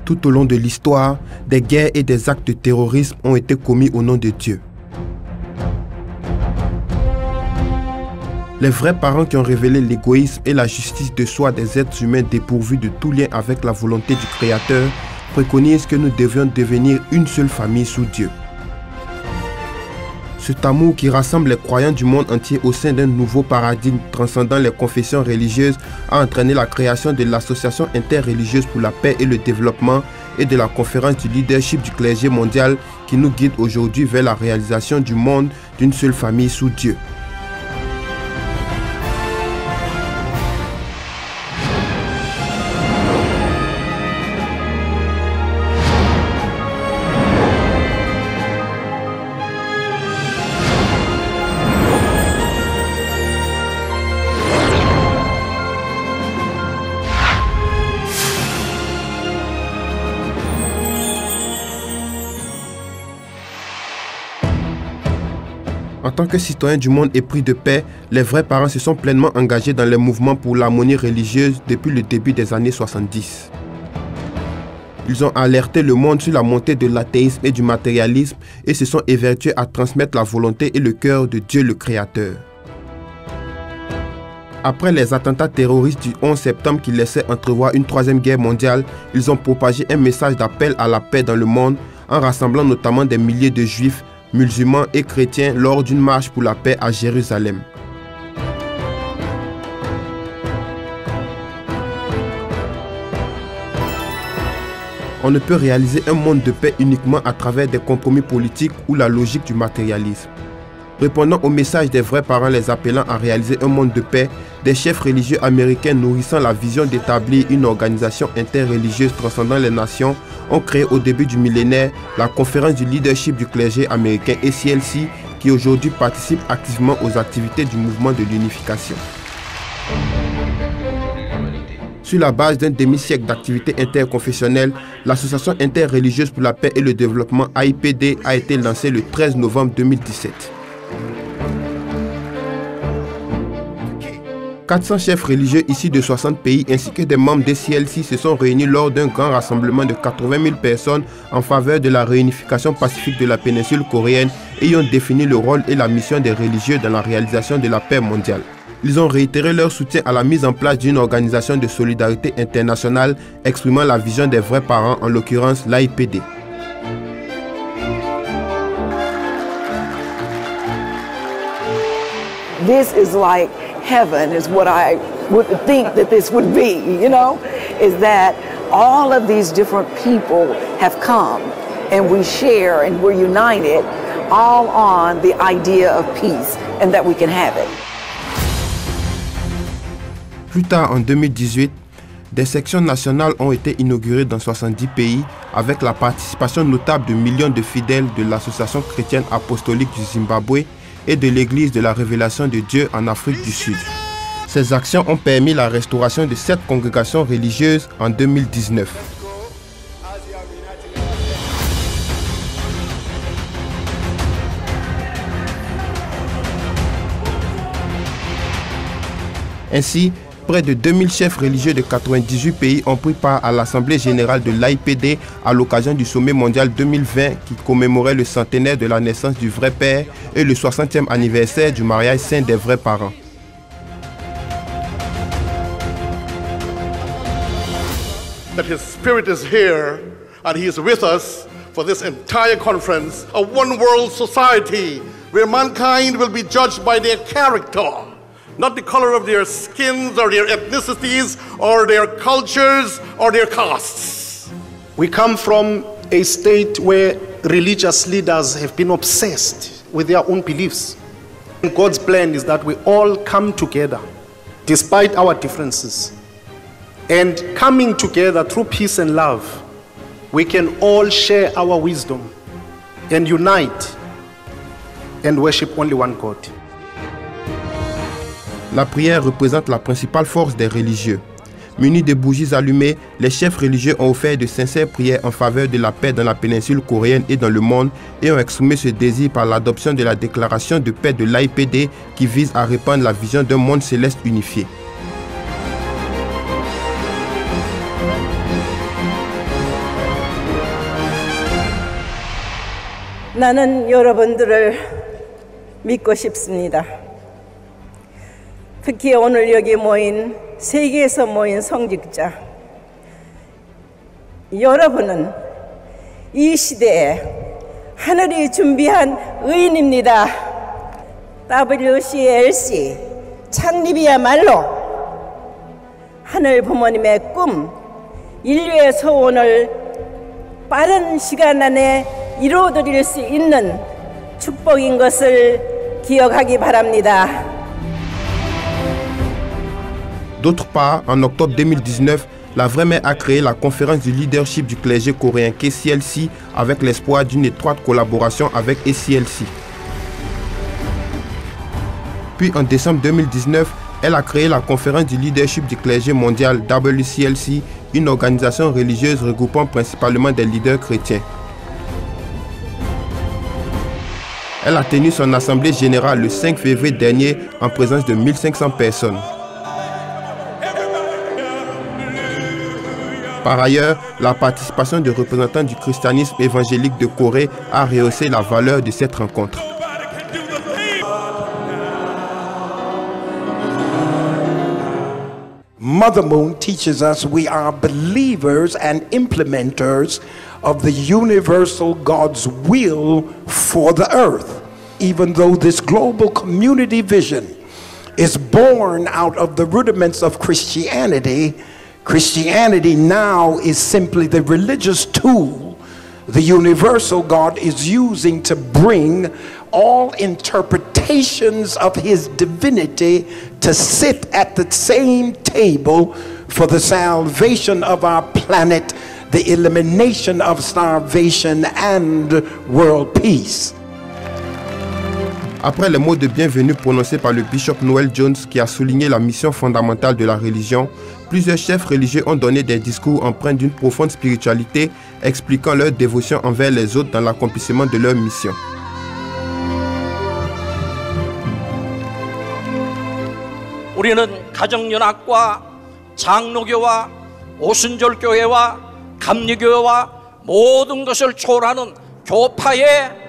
Tout au long de l'histoire, des guerres et des actes de terrorisme ont été commis au nom de Dieu. Les vrais parents qui ont révélé l'égoïsme et la justice de soi des êtres humains dépourvus de tout lien avec la volonté du Créateur préconisent que nous devions devenir une seule famille sous Dieu. Cet amour qui rassemble les croyants du monde entier au sein d'un nouveau paradigme transcendant les confessions religieuses a entraîné la création de l'Association interreligieuse pour la paix et le développement et de la conférence du leadership du clergé mondial qui nous guide aujourd'hui vers la réalisation du monde d'une seule famille sous Dieu. En tant que citoyens du monde épris de paix, les vrais parents se sont pleinement engagés dans les mouvements pour l'harmonie religieuse depuis le début des années 70. Ils ont alerté le monde sur la montée de l'athéisme et du matérialisme et se sont évertués à transmettre la volonté et le cœur de Dieu le Créateur. Après les attentats terroristes du 11 septembre qui laissaient entrevoir une troisième guerre mondiale, ils ont propagé un message d'appel à la paix dans le monde en rassemblant notamment des milliers de juifs, musulmans et chrétiens lors d'une marche pour la paix à Jérusalem. On ne peut réaliser un monde de paix uniquement à travers des compromis politiques ou la logique du matérialisme. Répondant au message des vrais parents les appelant à réaliser un monde de paix, des chefs religieux américains nourrissant la vision d'établir une organisation interreligieuse transcendant les nations ont créé au début du millénaire la conférence du leadership du clergé américain ACLC qui aujourd'hui participe activement aux activités du mouvement de l'unification. Sur la base d'un demi-siècle d'activités interconfessionnelles, l'Association interreligieuse pour la paix et le développement AIPD a été lancée le 13 novembre 2017. 400 chefs religieux issus de 60 pays ainsi que des membres des CLC se sont réunis lors d'un grand rassemblement de 80 000 personnes en faveur de la réunification pacifique de la péninsule coréenne et y ont défini le rôle et la mission des religieux dans la réalisation de la paix mondiale. Ils ont réitéré leur soutien à la mise en place d'une organisation de solidarité internationale exprimant la vision des vrais parents, en l'occurrence l'AIPD. This is like heaven is what I would think that this would be, you know, is that all of these different people have come and we share and we're united all on the idea of peace and that we can have it. Plus tard en 2018, des sections nationales ont été inaugurées dans 70 pays avec la participation notable de millions de fidèles de l'Association chrétienne apostolique du Zimbabwe et de l'Église de la Révélation de Dieu en Afrique du Sud. Ces actions ont permis la restauration de 7 congrégations religieuses en 2019. Ainsi, près de 2000 chefs religieux de 98 pays ont pris part à l'Assemblée générale de l'AIPD à l'occasion du sommet mondial 2020 qui commémorait le centenaire de la naissance du vrai père et le 60e anniversaire du mariage saint des vrais parents. That His Spirit is here and He is with us for this entire conference, a one-world society where mankind will be judged by their character, not the color of their skins or their ethnicities or their cultures or their castes. We come from a state where religious leaders have been obsessed with their own beliefs. And God's plan is that we all come together despite our differences. And coming together through peace and love, we can all share our wisdom and unite and worship only one God. La prière représente la principale force des religieux. Munis de bougies allumées, les chefs religieux ont offert de sincères prières en faveur de la paix dans la péninsule coréenne et dans le monde et ont exprimé ce désir par l'adoption de la déclaration de paix de l'AIPD qui vise à répandre la vision d'un monde céleste unifié. 나는 여러분들을 믿고 싶습니다. 특히 오늘 여기 모인 세계에서 모인 성직자, 여러분은 이 시대에 하늘이 준비한 의인입니다. WCLC 창립이야말로 하늘 부모님의 꿈, 인류의 소원을 빠른 시간 안에 이루어드릴 수 있는 축복인 것을 기억하기 바랍니다. D'autre part, en octobre 2019, la Vraie Mère a créé la conférence du leadership du clergé coréen KCLC avec l'espoir d'une étroite collaboration avec ECLC. Puis en décembre 2019, elle a créé la conférence du leadership du clergé mondial WCLC, une organisation religieuse regroupant principalement des leaders chrétiens. Elle a tenu son assemblée générale le 5 février dernier en présence de 1500 personnes. Par ailleurs, la participation de représentants du christianisme évangélique de Corée a rehaussé la valeur de cette rencontre. Mother Moon teaches us we are believers and implementers of the universal God's will for the earth. Even though this global community vision is born out of the rudiments of Christianity, Christianity now is simply the religious tool the universal God is using to bring all interpretations of his divinity to sit at the same table for the salvation of our planet, the elimination of starvation and world peace. Après les mots de bienvenue prononcés par le bishop Noel Jones qui a souligné la mission fondamentale de la religion, plusieurs chefs religieux ont donné des discours empreints d'une profonde spiritualité, expliquant leur dévotion envers les autres dans l'accomplissement de leur mission. 우리는 가정연합과 장로교와 오순절교회와 감리교회와 모든 것을 초월하는 교파의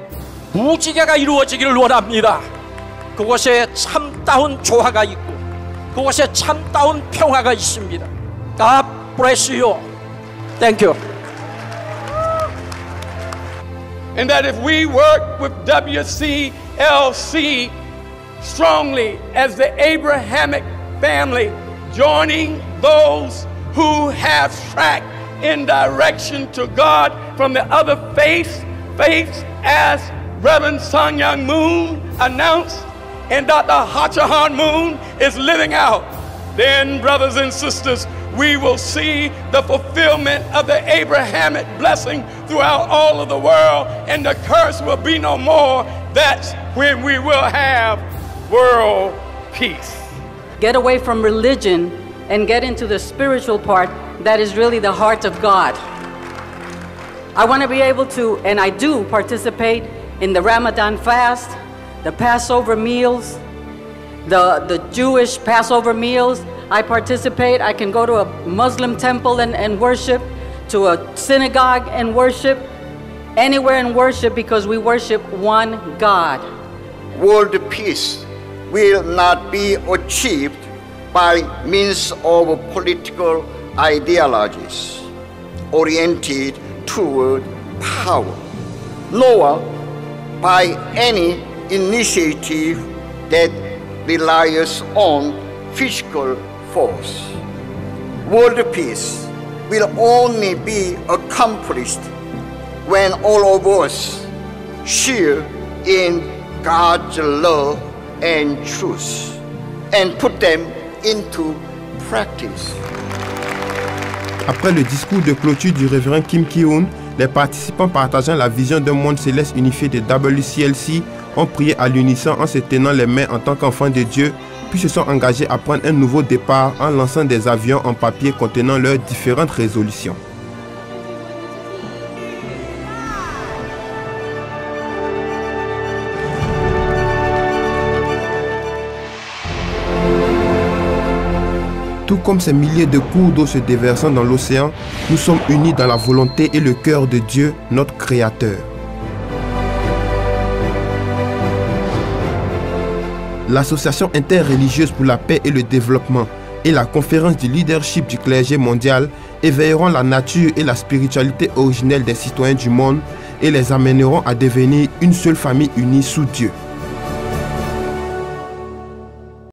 무지개가 이루어지기를 원합니다. 그곳에 참다운 조화가 있고 그곳에 참다운 평화가 있습니다. God bless you. Thank you. And that if we work with WCLC strongly as the Abrahamic family, joining those who have tracked in direction to God from the other faiths as Reverend Sun Myung Moon announced and Dr. Ha Cha-han Moon is living out, then brothers and sisters, we will see the fulfillment of the Abrahamic blessing throughout all of the world, and the curse will be no more. That's when we will have world peace. Get away from religion and get into the spiritual part that is really the heart of God. I want to be able to, and I do, participate in the Ramadan fast, the Passover meals, the Jewish Passover meals. I participate. I can go to a Muslim temple and worship, to a synagogue and worship, anywhere and worship, because we worship one God. World peace will not be achieved by means of political ideologies oriented toward power, nor by any initiative that relies on physical force. World peace will only be accomplished when all of us share in God's love and truth and put them into practice. Après le discours de clôture du révérend Kim Ki-hoon, les participants partageant la vision d'un monde céleste unifié de WCLC ont prié à l'unisson en se tenant les mains en tant qu'enfants de Dieu, puis se sont engagés à prendre un nouveau départ en lançant des avions en papier contenant leurs différentes résolutions. Tout comme ces milliers de cours d'eau se déversant dans l'océan, nous sommes unis dans la volonté et le cœur de Dieu, notre Créateur. l'Association interreligieuse pour la paix et le développement et la conférence du leadership du clergé mondial éveilleront la nature et la spiritualité originelle des citoyens du monde et les amèneront à devenir une seule famille unie sous Dieu.